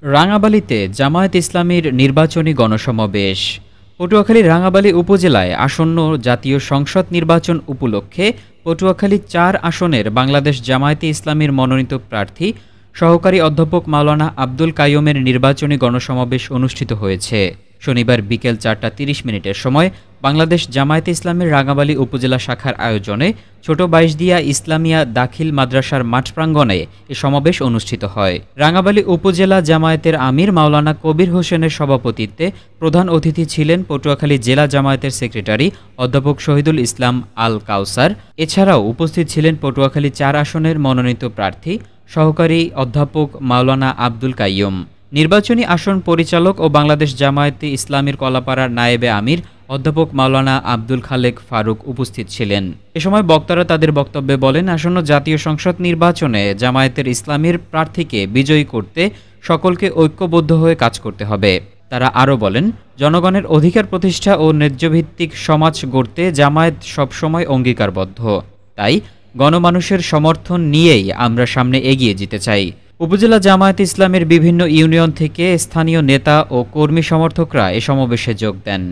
রাঙাবালিতে জামায়াত ইসলামীর নির্বাচনী গণসমাবেশ। পটুয়াখালীর রাঙাবালী উপজেলায় আসন্ন জাতীয় সংসদ নির্বাচন উপলক্ষে পটুয়াখালী ৪ আসনের বাংলাদেশ জামায়াতে ইসলামীর মনোনীত প্রার্থী সহকারী অধ্যাপক মাওলানা আব্দুল কাইয়ুমের নির্বাচনী গণসমাবেশ অনুষ্ঠিত হয়েছে। শনিবার বিকেল ৪টা ৩০ মিনিটের সময় বাংলাদেশ জামায়াতে ইসলামীর রাঙাবালী উপজেলা শাখার আয়োজনে ছোট বাইশদিয়া ইসলামিয়া দাখিল মাদ্রাসার মাঠ প্রাঙ্গণে এ সমাবেশ অনুষ্ঠিত হয়। রাঙাবালী উপজেলা জামায়াতের আমির মাওলানা কবির হোসেনের সভাপতিত্বে প্রধান অতিথি ছিলেন পটুয়াখালী জেলা জামায়াতের সেক্রেটারি অধ্যাপক শহীদুল ইসলাম আল কাউসার। এছাড়াও উপস্থিত ছিলেন পটুয়াখালী ৪ আসনের মনোনীত প্রার্থী সহকারী অধ্যাপক মাওলানা আব্দুল কাইয়ুম। নির্বাচনী আসন পরিচালক ও বাংলাদেশ জামায়াতে ইসলামীর কলাপাড়ার নায়েবে আমির অধ্যাপক মাওলানা আব্দুল খালেক ফারুক উপস্থিত ছিলেন। এ সময় বক্তারা তাদের বক্তব্যে বলেন, আসন্ন জাতীয় সংসদ নির্বাচনে জামায়াতের ইসলামীর প্রার্থীকে বিজয়ী করতে সকলকে ঐক্যবদ্ধ হয়ে কাজ করতে হবে। তারা আরও বলেন, জনগণের অধিকার প্রতিষ্ঠা ও ন্যায্যভিত্তিক সমাজ গড়তে জামায়াত সবসময় অঙ্গীকারবদ্ধ। তাই গণমানুষের সমর্থন নিয়েই আমরা সামনে এগিয়ে যেতে চাই। উপজেলা জামায়াত ইসলামের বিভিন্ন ইউনিয়ন থেকে স্থানীয় নেতা ও কর্মী সমর্থকরা এ সমাবেশে যোগ দেন।